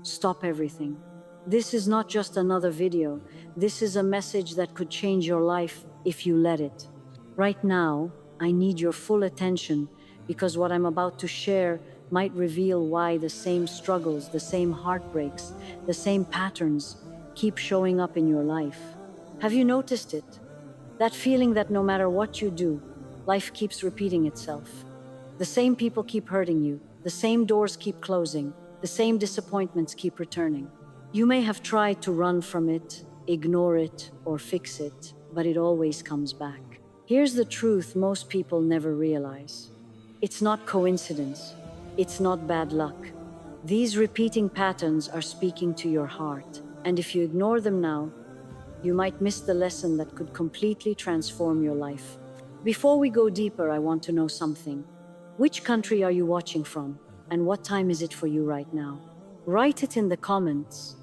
stop everything. This is not just another video. This is a message that could change your life if you let it. Right now, I need your full attention because what I'm about to share might reveal why the same struggles, the same heartbreaks, the same patterns keep showing up in your life. Have you noticed it? That feeling that no matter what you do, life keeps repeating itself. The same people keep hurting you, the same doors keep closing, the same disappointments keep returning. You may have tried to run from it, ignore it, or fix it, but it always comes back. Here's the truth most people never realize. It's not coincidence. It's not bad luck. These repeating patterns are speaking to your heart, and if you ignore them now, you might miss the lesson that could completely transform your life. Before we go deeper, I want to know something. Which country are you watching from, and what time is it for you right now? Write it in the comments,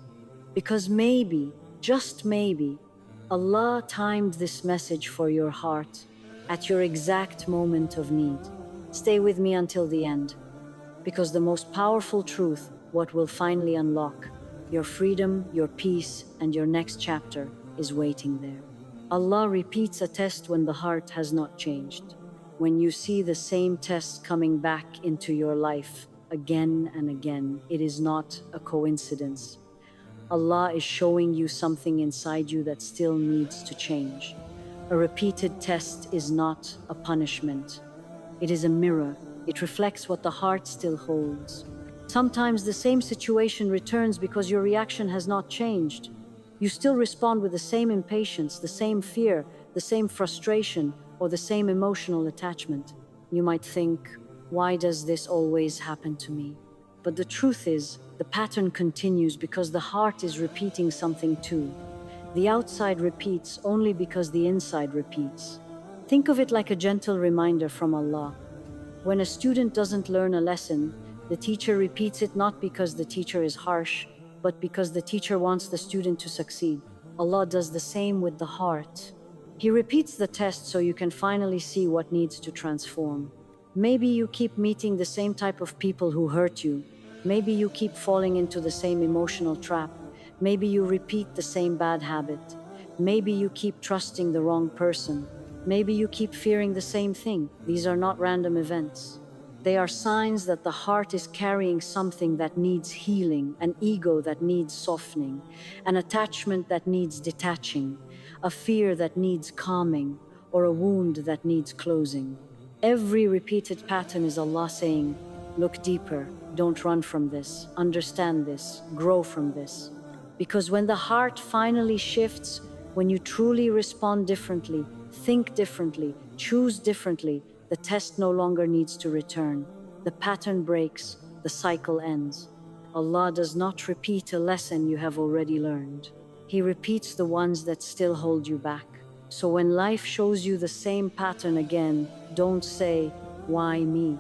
because maybe, just maybe, Allah timed this message for your heart at your exact moment of need. Stay with me until the end, because the most powerful truth, what will finally unlock your freedom, your peace, and your next chapter, is waiting there. Allah repeats a test when the heart has not changed. When you see the same test coming back into your life again and again, it is not a coincidence. Allah is showing you something inside you that still needs to change. A repeated test is not a punishment. It is a mirror. It reflects what the heart still holds. Sometimes the same situation returns because your reaction has not changed. You still respond with the same impatience, the same fear, the same frustration, or the same emotional attachment. You might think, why does this always happen to me? But the truth is, the pattern continues because the heart is repeating something too. The outside repeats only because the inside repeats. Think of it like a gentle reminder from Allah. When a student doesn't learn a lesson, the teacher repeats it not because the teacher is harsh, but because the teacher wants the student to succeed. Allah does the same with the heart. He repeats the test so you can finally see what needs to transform. Maybe you keep meeting the same type of people who hurt you. Maybe you keep falling into the same emotional trap. Maybe you repeat the same bad habit. Maybe you keep trusting the wrong person. Maybe you keep fearing the same thing. These are not random events. They are signs that the heart is carrying something that needs healing, an ego that needs softening, an attachment that needs detaching, a fear that needs calming, or a wound that needs closing. Every repeated pattern is Allah saying, look deeper, don't run from this, understand this, grow from this. Because when the heart finally shifts, when you truly respond differently, think differently, choose differently, the test no longer needs to return. The pattern breaks, the cycle ends. Allah does not repeat a lesson you have already learned. He repeats the ones that still hold you back. So when life shows you the same pattern again, don't say, why me?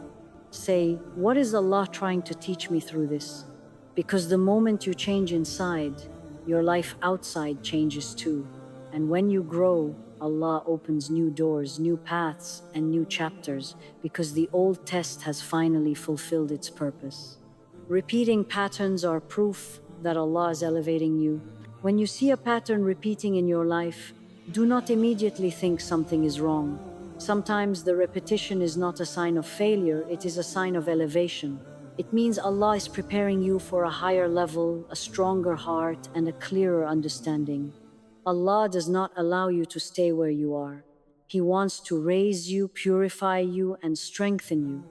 Say, what is Allah trying to teach me through this? Because the moment you change inside, your life outside changes too. And when you grow, Allah opens new doors, new paths, and new chapters because the old test has finally fulfilled its purpose. Repeating patterns are proof that Allah is elevating you. When you see a pattern repeating in your life, do not immediately think something is wrong. Sometimes the repetition is not a sign of failure, it is a sign of elevation. It means Allah is preparing you for a higher level, a stronger heart, and a clearer understanding. Allah does not allow you to stay where you are. He wants to raise you, purify you, and strengthen you.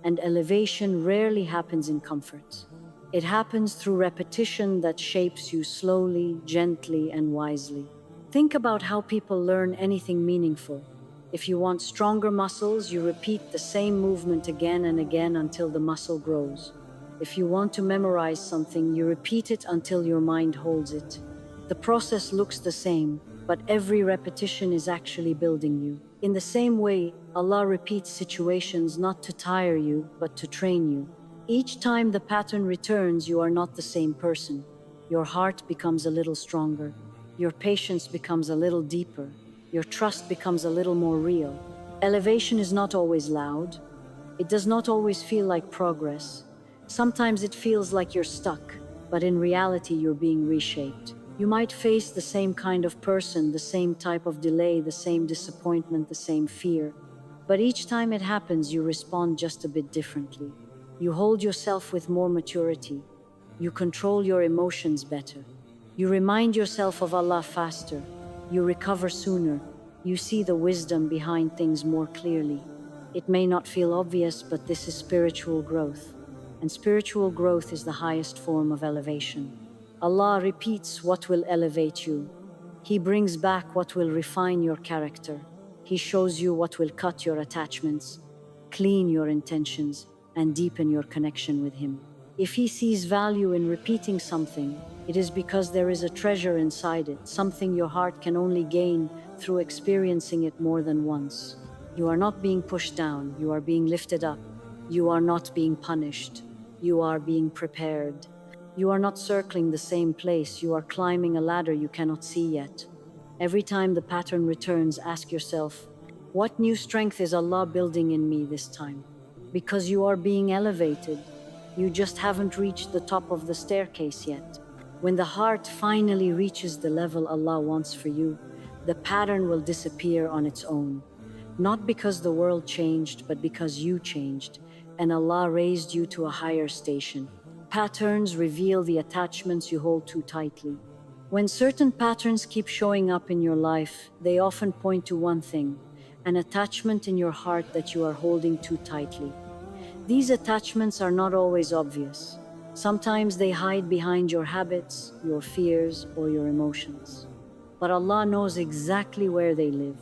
And elevation rarely happens in comfort. It happens through repetition that shapes you slowly, gently, and wisely. Think about how people learn anything meaningful. If you want stronger muscles, you repeat the same movement again and again until the muscle grows. If you want to memorize something, you repeat it until your mind holds it. The process looks the same, but every repetition is actually building you. In the same way, Allah repeats situations not to tire you, but to train you. Each time the pattern returns, you are not the same person. Your heart becomes a little stronger. Your patience becomes a little deeper. Your trust becomes a little more real. Elevation is not always loud. It does not always feel like progress. Sometimes it feels like you're stuck. but in reality you're being reshaped. You might face the same kind of person, the same type of delay, the same disappointment, the same fear. But each time it happens, you respond just a bit differently. You hold yourself with more maturity. You control your emotions better. You remind yourself of Allah faster. You recover sooner. You see the wisdom behind things more clearly. It may not feel obvious, but this is spiritual growth. And spiritual growth is the highest form of elevation. Allah repeats what will elevate you. He brings back what will refine your character. He shows you what will cut your attachments, clean your intentions, and deepen your connection with Him. If He sees value in repeating something, it is because there is a treasure inside it, something your heart can only gain through experiencing it more than once. You are not being pushed down, you are being lifted up. You are not being punished, you are being prepared. You are not circling the same place, you are climbing a ladder you cannot see yet. Every time the pattern returns, ask yourself, what new strength is Allah building in me this time? Because you are being elevated. You just haven't reached the top of the staircase yet. When the heart finally reaches the level Allah wants for you, the pattern will disappear on its own. Not because the world changed, but because you changed, and Allah raised you to a higher station. Patterns reveal the attachments you hold too tightly. When certain patterns keep showing up in your life, they often point to one thing, an attachment in your heart that you are holding too tightly. These attachments are not always obvious. Sometimes they hide behind your habits, your fears, or your emotions. But Allah knows exactly where they live,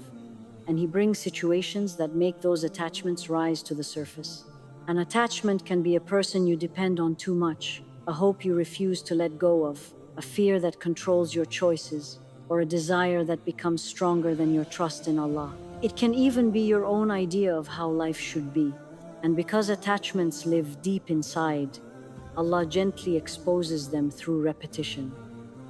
and He brings situations that make those attachments rise to the surface. An attachment can be a person you depend on too much, a hope you refuse to let go of, a fear that controls your choices, or a desire that becomes stronger than your trust in Allah. It can even be your own idea of how life should be. And because attachments live deep inside, Allah gently exposes them through repetition.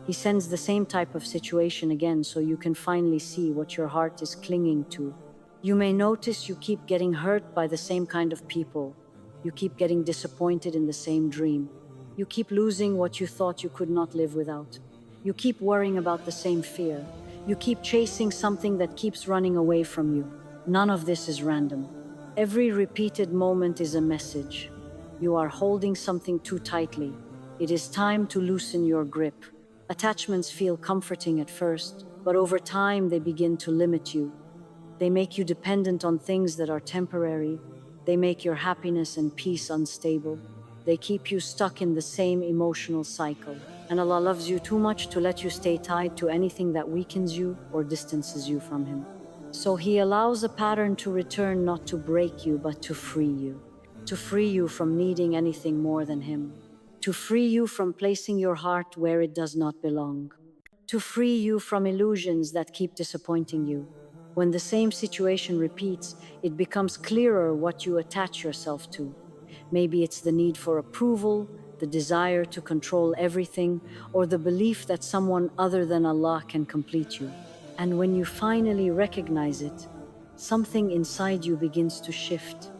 He sends the same type of situation again so you can finally see what your heart is clinging to. You may notice you keep getting hurt by the same kind of people. You keep getting disappointed in the same dream. You keep losing what you thought you could not live without. You keep worrying about the same fear. You keep chasing something that keeps running away from you. None of this is random. Every repeated moment is a message. You are holding something too tightly. It is time to loosen your grip. Attachments feel comforting at first, but over time they begin to limit you. They make you dependent on things that are temporary. They make your happiness and peace unstable. They keep you stuck in the same emotional cycle. And Allah loves you too much to let you stay tied to anything that weakens you or distances you from Him. So He allows a pattern to return, not to break you, but to free you. To free you from needing anything more than Him. To free you from placing your heart where it does not belong. To free you from illusions that keep disappointing you. When the same situation repeats, it becomes clearer what you attach yourself to. Maybe it's the need for approval, the desire to control everything, or the belief that someone other than Allah can complete you. And when you finally recognize it, something inside you begins to shift.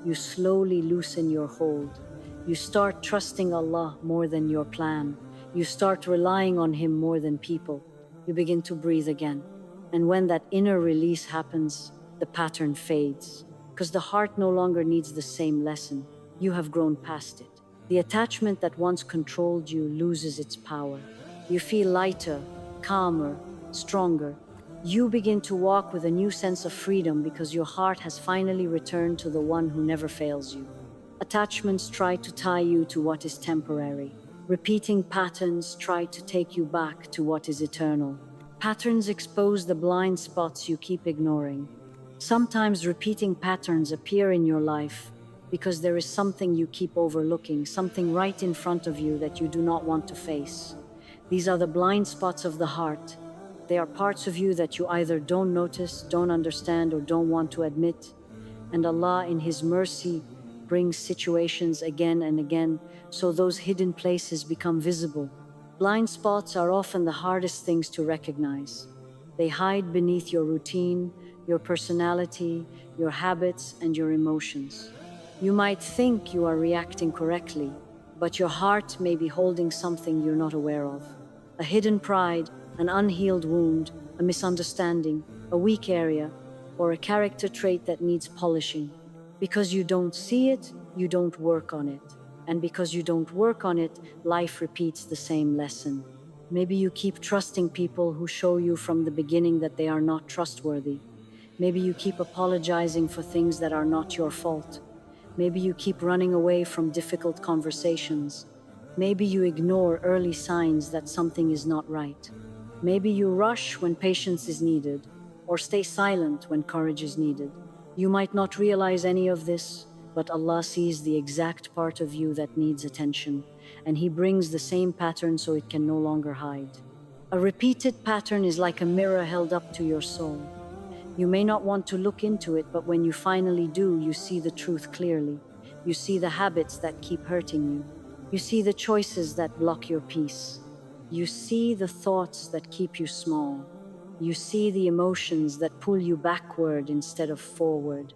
You slowly loosen your hold. You start trusting Allah more than your plan. You start relying on Him more than people. You begin to breathe again. And when that inner release happens, the pattern fades. Because the heart no longer needs the same lesson. You have grown past it. The attachment that once controlled you loses its power. You feel lighter, calmer, stronger. You begin to walk with a new sense of freedom because your heart has finally returned to the one who never fails you. Attachments try to tie you to what is temporary. Repeating patterns try to take you back to what is eternal. Patterns expose the blind spots you keep ignoring. Sometimes repeating patterns appear in your life because there is something you keep overlooking, something right in front of you that you do not want to face. These are the blind spots of the heart. They are parts of you that you either don't notice, don't understand, or don't want to admit. And Allah, in His mercy, brings situations again and again so those hidden places become visible. Blind spots are often the hardest things to recognize. They hide beneath your routine, your personality, your habits, and your emotions. You might think you are reacting correctly. but your heart may be holding something you're not aware of. A hidden pride, an unhealed wound, a misunderstanding, a weak area, or a character trait that needs polishing. Because you don't see it, you don't work on it. And because you don't work on it, life repeats the same lesson. Maybe you keep trusting people who show you from the beginning that they are not trustworthy. Maybe you keep apologizing for things that are not your fault. Maybe you keep running away from difficult conversations. Maybe you ignore early signs that something is not right. Maybe you rush when patience is needed, or stay silent when courage is needed. You might not realize any of this, but Allah sees the exact part of you that needs attention, and He brings the same pattern so it can no longer hide. A repeated pattern is like a mirror held up to your soul. You may not want to look into it, but when you finally do, you see the truth clearly. You see the habits that keep hurting you. You see the choices that block your peace. You see the thoughts that keep you small. You see the emotions that pull you backward instead of forward.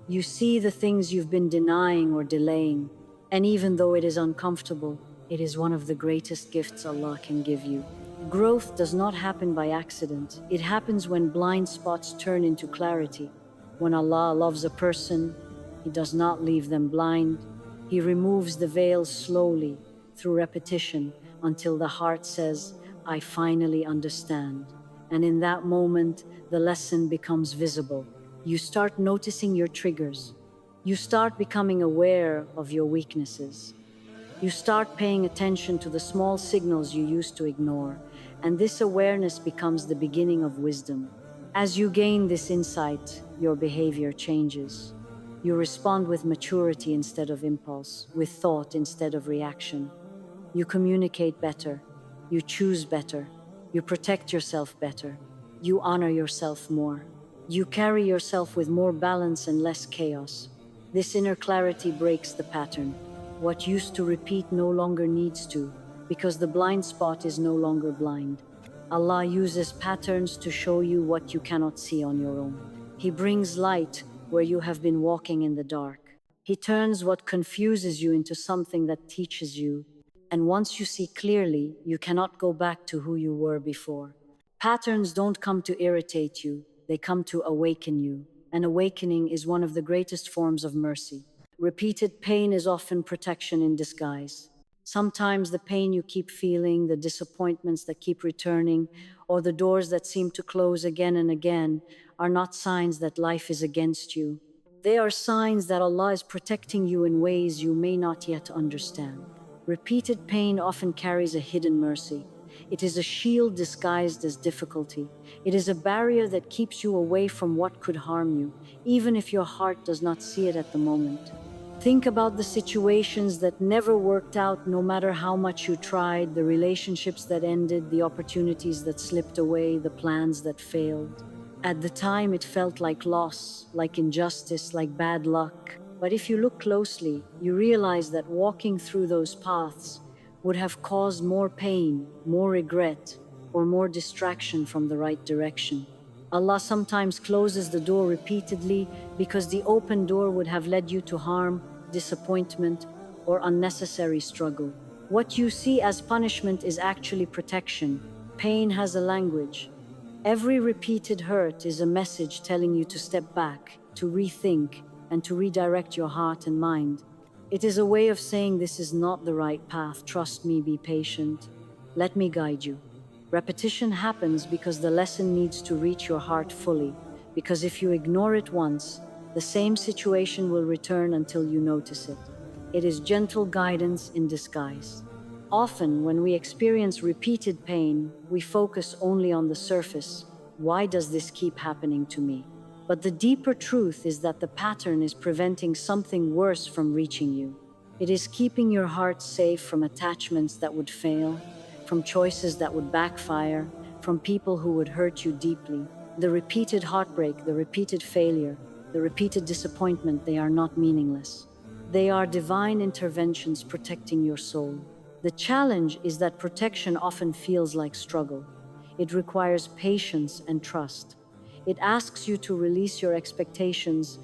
You see the things you've been denying or delaying. And even though it is uncomfortable, it is one of the greatest gifts Allah can give you. Growth does not happen by accident. It happens when blind spots turn into clarity. When Allah loves a person, He does not leave them blind. He removes the veil slowly, through repetition, until the heart says, I finally understand. And in that moment, the lesson becomes visible. You start noticing your triggers. You start becoming aware of your weaknesses. You start paying attention to the small signals you used to ignore, and this awareness becomes the beginning of wisdom. As you gain this insight, your behavior changes. You respond with maturity instead of impulse, with thought instead of reaction. You communicate better. You choose better. You protect yourself better. You honor yourself more. You carry yourself with more balance and less chaos. This inner clarity breaks the pattern. What used to repeat no longer needs to, because the blind spot is no longer blind. Allah uses patterns to show you what you cannot see on your own. He brings light where you have been walking in the dark. He turns what confuses you into something that teaches you. And once you see clearly, you cannot go back to who you were before. Patterns don't come to irritate you, they come to awaken you. And awakening is one of the greatest forms of mercy. Repeated pain is often protection in disguise. Sometimes the pain you keep feeling, the disappointments that keep returning, or the doors that seem to close again and again are not signs that life is against you. They are signs that Allah is protecting you in ways you may not yet understand. Repeated pain often carries a hidden mercy. It is a shield disguised as difficulty. It is a barrier that keeps you away from what could harm you, even if your heart does not see it at the moment. Think about the situations that never worked out, no matter how much you tried, the relationships that ended, the opportunities that slipped away, the plans that failed. At the time, it felt like loss, like injustice, like bad luck. But if you look closely, you realize that walking through those paths would have caused more pain, more regret, or more distraction from the right direction. Allah sometimes closes the door repeatedly because the open door would have led you to harm, disappointment, or unnecessary struggle. What you see as punishment is actually protection. Pain has a language. Every repeated hurt is a message telling you to step back, to rethink, and to redirect your heart and mind. It is a way of saying this is not the right path. Trust me, be patient. Let me guide you. Repetition happens because the lesson needs to reach your heart fully, because if you ignore it once, the same situation will return until you notice it. It is gentle guidance in disguise. Often, when we experience repeated pain, we focus only on the surface. Why does this keep happening to me? But the deeper truth is that the pattern is preventing something worse from reaching you. It is keeping your heart safe from attachments that would fail, from choices that would backfire, from people who would hurt you deeply. The repeated heartbreak, the repeated failure, the repeated disappointment, they are not meaningless. They are divine interventions protecting your soul. The challenge is that protection often feels like struggle. It requires patience and trust. It asks you to release your expectations,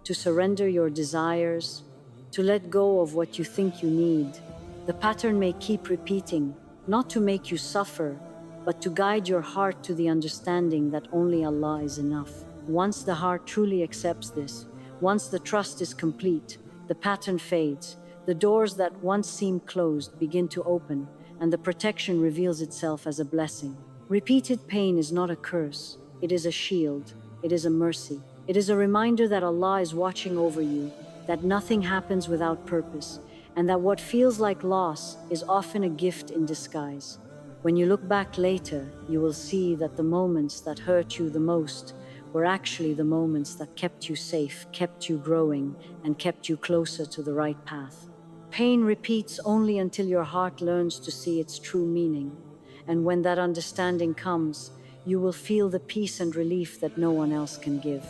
to surrender your desires, to let go of what you think you need. The pattern may keep repeating, not to make you suffer, but to guide your heart to the understanding that only Allah is enough. Once the heart truly accepts this, once the trust is complete, the pattern fades, the doors that once seemed closed begin to open, and the protection reveals itself as a blessing. Repeated pain is not a curse, it is a shield, it is a mercy. It is a reminder that Allah is watching over you, that nothing happens without purpose, and that what feels like loss is often a gift in disguise. When you look back later, you will see that the moments that hurt you the most were actually the moments that kept you safe, kept you growing, and kept you closer to the right path. Pain repeats only until your heart learns to see its true meaning, and when that understanding comes, you will feel the peace and relief that no one else can give.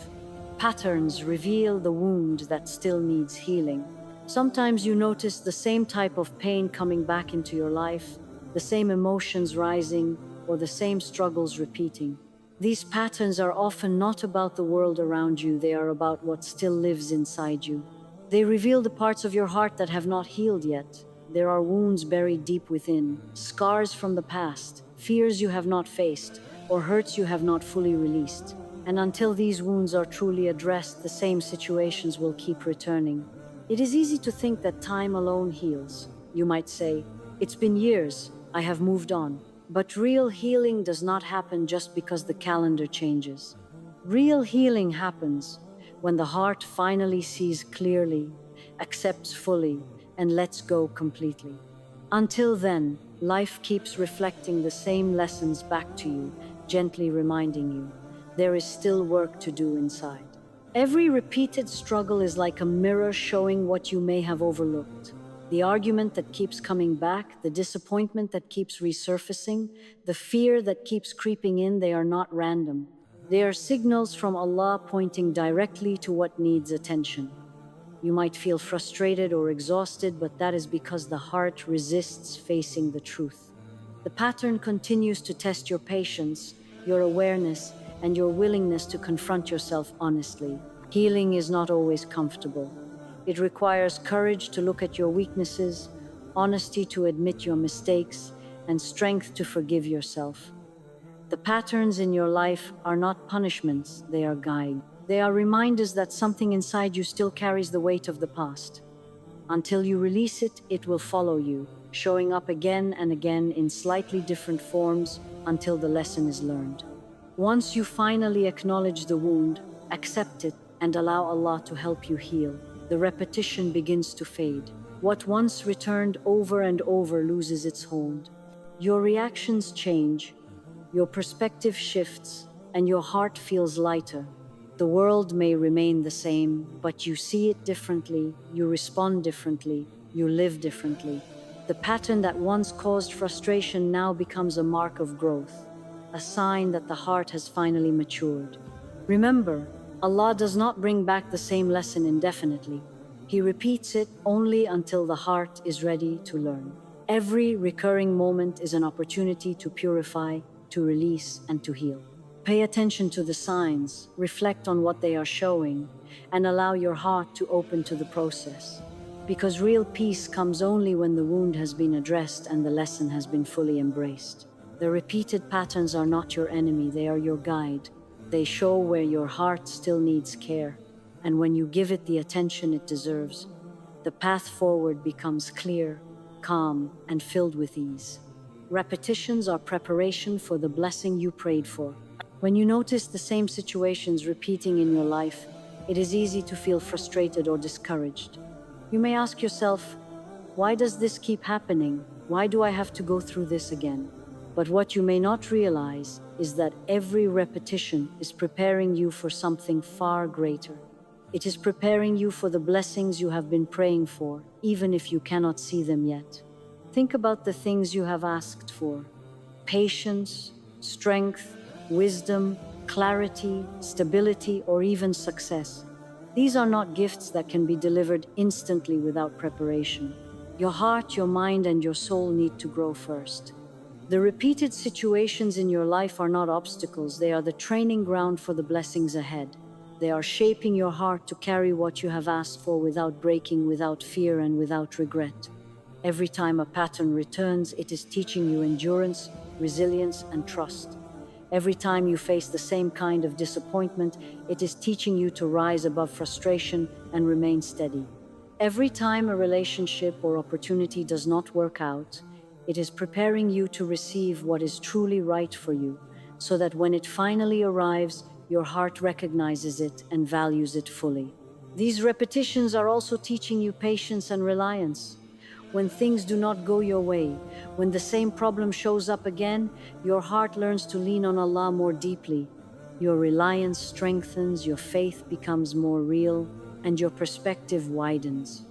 Patterns reveal the wound that still needs healing. Sometimes you notice the same type of pain coming back into your life, the same emotions rising, or the same struggles repeating. These patterns are often not about the world around you, they are about what still lives inside you. They reveal the parts of your heart that have not healed yet. There are wounds buried deep within, scars from the past, fears you have not faced, or hurts you have not fully released. And until these wounds are truly addressed, the same situations will keep returning. It is easy to think that time alone heals. You might say, "It's been years, I have moved on." But real healing does not happen just because the calendar changes. Real healing happens when the heart finally sees clearly, accepts fully, and lets go completely. Until then, life keeps reflecting the same lessons back to you, gently reminding you there is still work to do inside. Every repeated struggle is like a mirror showing what you may have overlooked. The argument that keeps coming back, the disappointment that keeps resurfacing, the fear that keeps creeping in, they are not random. They are signals from Allah pointing directly to what needs attention. You might feel frustrated or exhausted, but that is because the heart resists facing the truth. The pattern continues to test your patience, your awareness, and your willingness to confront yourself honestly. Healing is not always comfortable. It requires courage to look at your weaknesses, honesty to admit your mistakes, and strength to forgive yourself. The patterns in your life are not punishments, they are guides. They are reminders that something inside you still carries the weight of the past. Until you release it, it will follow you, showing up again and again in slightly different forms until the lesson is learned. Once you finally acknowledge the wound, accept it, and allow Allah to help you heal, the repetition begins to fade. What once returned over and over loses its hold. Your reactions change, your perspective shifts, and your heart feels lighter. The world may remain the same, but you see it differently, you respond differently, you live differently. The pattern that once caused frustration now becomes a mark of growth, a sign that the heart has finally matured. Remember, Allah does not bring back the same lesson indefinitely. He repeats it only until the heart is ready to learn. Every recurring moment is an opportunity to purify, to release, and to heal. Pay attention to the signs, reflect on what they are showing, and allow your heart to open to the process. Because real peace comes only when the wound has been addressed and the lesson has been fully embraced. The repeated patterns are not your enemy, they are your guide. They show where your heart still needs care, and when you give it the attention it deserves, the path forward becomes clear, calm, and filled with ease. Repetitions are preparation for the blessing you prayed for. When you notice the same situations repeating in your life, it is easy to feel frustrated or discouraged. You may ask yourself, why does this keep happening? Why do I have to go through this again? But what you may not realize is that every repetition is preparing you for something far greater. It is preparing you for the blessings you have been praying for, even if you cannot see them yet. Think about the things you have asked for: patience, strength, wisdom, clarity, stability, or even success. These are not gifts that can be delivered instantly without preparation. Your heart, your mind, and your soul need to grow first. The repeated situations in your life are not obstacles, they are the training ground for the blessings ahead. They are shaping your heart to carry what you have asked for without breaking, without fear, and without regret. Every time a pattern returns, it is teaching you endurance, resilience, and trust. Every time you face the same kind of disappointment, it is teaching you to rise above frustration and remain steady. Every time a relationship or opportunity does not work out, it is preparing you to receive what is truly right for you, so that when it finally arrives, your heart recognizes it and values it fully. These repetitions are also teaching you patience and reliance. When things do not go your way, when the same problem shows up again, your heart learns to lean on Allah more deeply. Your reliance strengthens, your faith becomes more real, and your perspective widens.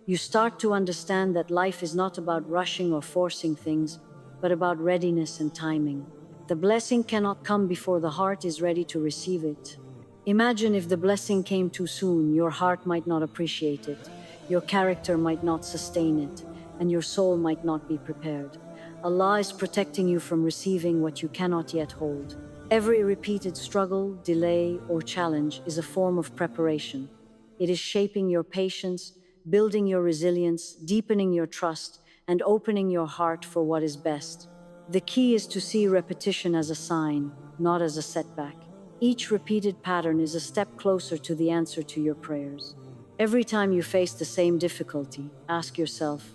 You start to understand that life is not about rushing or forcing things, but about readiness and timing. The blessing cannot come before the heart is ready to receive it. Imagine if the blessing came too soon, your heart might not appreciate it, your character might not sustain it, and your soul might not be prepared. Allah is protecting you from receiving what you cannot yet hold. Every repeated struggle, delay, or challenge is a form of preparation. It is shaping your patience, building your resilience, deepening your trust, and opening your heart for what is best. The key is to see repetition as a sign, not as a setback. Each repeated pattern is a step closer to the answer to your prayers. Every time you face the same difficulty, ask yourself,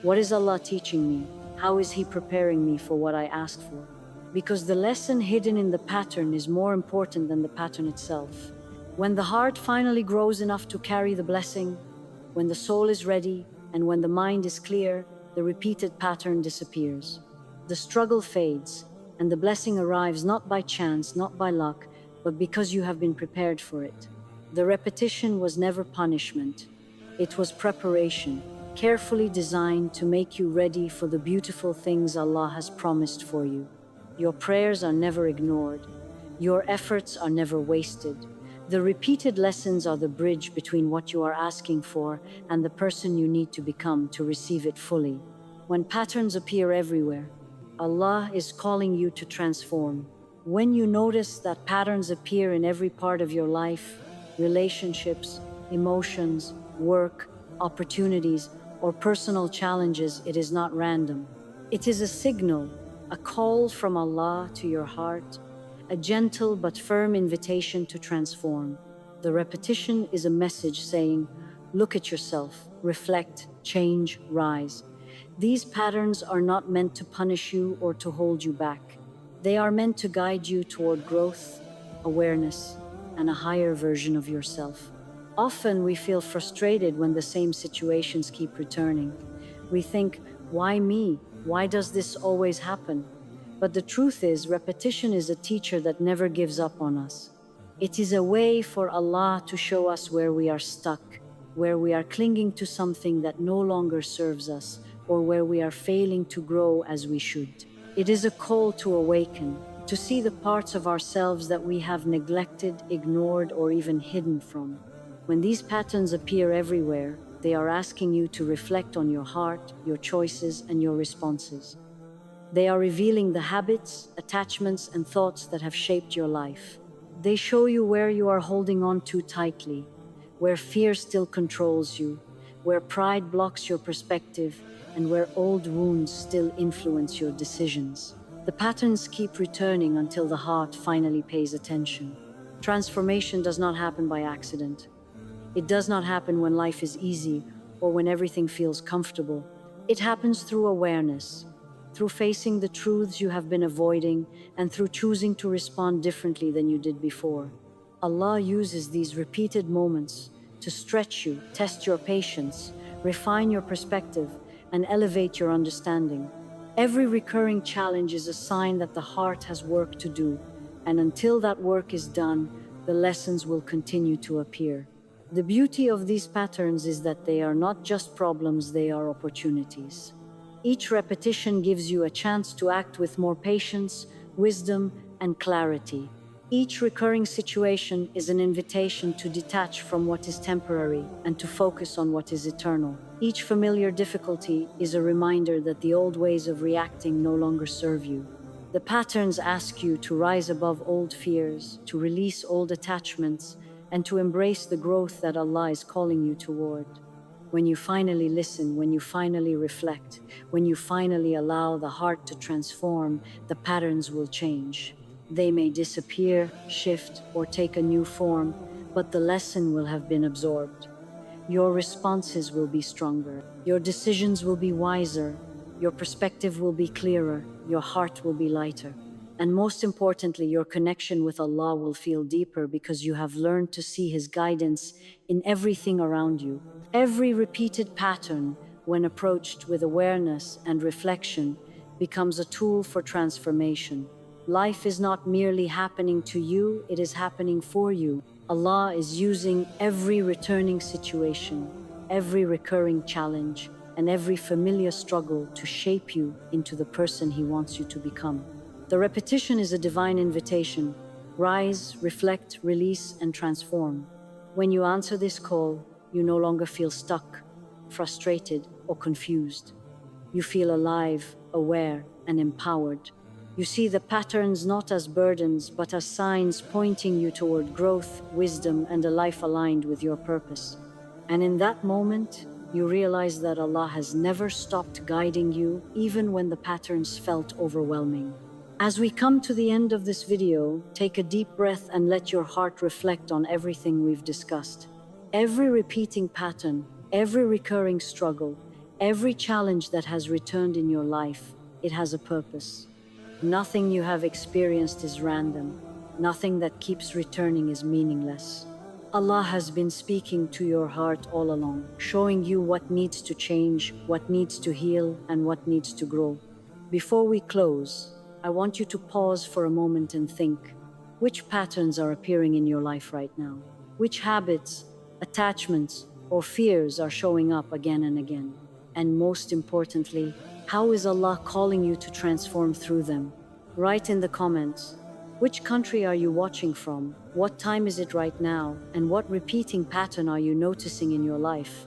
what is Allah teaching me? How is He preparing me for what I asked for? Because the lesson hidden in the pattern is more important than the pattern itself. When the heart finally grows enough to carry the blessing, when the soul is ready, and when the mind is clear, the repeated pattern disappears. The struggle fades, and the blessing arrives not by chance, not by luck, but because you have been prepared for it. The repetition was never punishment. It was preparation, carefully designed to make you ready for the beautiful things Allah has promised for you. Your prayers are never ignored. Your efforts are never wasted. The repeated lessons are the bridge between what you are asking for and the person you need to become to receive it fully. When patterns appear everywhere, Allah is calling you to transform. When you notice that patterns appear in every part of your life, relationships, emotions, work, opportunities, or personal challenges, it is not random. It is a signal, a call from Allah to your heart, a gentle but firm invitation to transform. The repetition is a message saying, look at yourself, reflect, change, rise. These patterns are not meant to punish you or to hold you back. They are meant to guide you toward growth, awareness, and a higher version of yourself. Often we feel frustrated when the same situations keep returning. We think, why me? Why does this always happen? But the truth is, repetition is a teacher that never gives up on us. It is a way for Allah to show us where we are stuck, where we are clinging to something that no longer serves us, or where we are failing to grow as we should. It is a call to awaken, to see the parts of ourselves that we have neglected, ignored, or even hidden from. When these patterns appear everywhere, they are asking you to reflect on your heart, your choices, and your responses. They are revealing the habits, attachments, and thoughts that have shaped your life. They show you where you are holding on too tightly, where fear still controls you, where pride blocks your perspective, and where old wounds still influence your decisions. The patterns keep returning until the heart finally pays attention. Transformation does not happen by accident. It does not happen when life is easy or when everything feels comfortable. It happens through awareness, through facing the truths you have been avoiding, and through choosing to respond differently than you did before. Allah uses these repeated moments to stretch you, test your patience, refine your perspective, and elevate your understanding. Every recurring challenge is a sign that the heart has work to do, and until that work is done, the lessons will continue to appear. The beauty of these patterns is that they are not just problems, they are opportunities. Each repetition gives you a chance to act with more patience, wisdom, and clarity. Each recurring situation is an invitation to detach from what is temporary and to focus on what is eternal. Each familiar difficulty is a reminder that the old ways of reacting no longer serve you. The patterns ask you to rise above old fears, to release old attachments, and to embrace the growth that Allah is calling you toward. When you finally listen, when you finally reflect, when you finally allow the heart to transform, the patterns will change. They may disappear, shift, or take a new form, but the lesson will have been absorbed. Your responses will be stronger, your decisions will be wiser, your perspective will be clearer, your heart will be lighter. And most importantly, your connection with Allah will feel deeper because you have learned to see His guidance in everything around you. Every repeated pattern, when approached with awareness and reflection, becomes a tool for transformation. Life is not merely happening to you, it is happening for you. Allah is using every returning situation, every recurring challenge, and every familiar struggle to shape you into the person He wants you to become. The repetition is a divine invitation. Rise, reflect, release, and transform. When you answer this call, you no longer feel stuck, frustrated, or confused. You feel alive, aware, and empowered. You see the patterns not as burdens, but as signs pointing you toward growth, wisdom, and a life aligned with your purpose. And in that moment, you realize that Allah has never stopped guiding you, even when the patterns felt overwhelming. As we come to the end of this video, take a deep breath and let your heart reflect on everything we've discussed. Every repeating pattern, every recurring struggle, every challenge that has returned in your life, it has a purpose. Nothing you have experienced is random. Nothing that keeps returning is meaningless. Allah has been speaking to your heart all along, showing you what needs to change, what needs to heal, and what needs to grow. Before we close, I want you to pause for a moment and think, which patterns are appearing in your life right now? Which habits, attachments, or fears are showing up again and again? And most importantly, how is Allah calling you to transform through them? Write in the comments, which country are you watching from? What time is it right now? And what repeating pattern are you noticing in your life?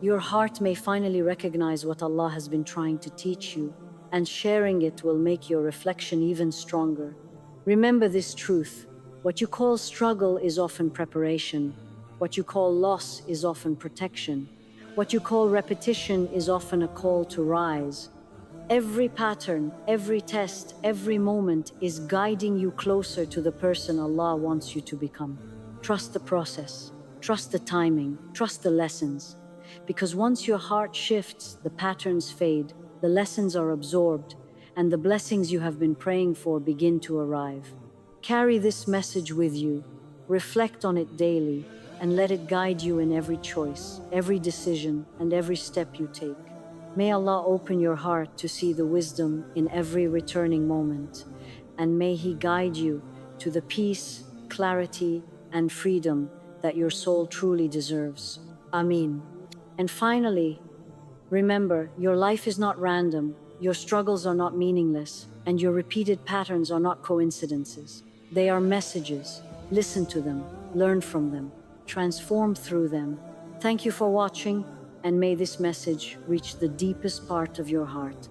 Your heart may finally recognize what Allah has been trying to teach you, and sharing it will make your reflection even stronger. Remember this truth: what you call struggle is often preparation. What you call loss is often protection. What you call repetition is often a call to rise. Every pattern, every test, every moment is guiding you closer to the person Allah wants you to become. Trust the process, trust the timing, trust the lessons. Because once your heart shifts, the patterns fade, the lessons are absorbed, and the blessings you have been praying for begin to arrive. Carry this message with you, reflect on it daily, and let it guide you in every choice, every decision, and every step you take. May Allah open your heart to see the wisdom in every returning moment, and may He guide you to the peace, clarity, and freedom that your soul truly deserves. Ameen. And finally, remember, your life is not random, your struggles are not meaningless, and your repeated patterns are not coincidences. They are messages. Listen to them, learn from them, transform through them. Thank you for watching, and may this message reach the deepest part of your heart.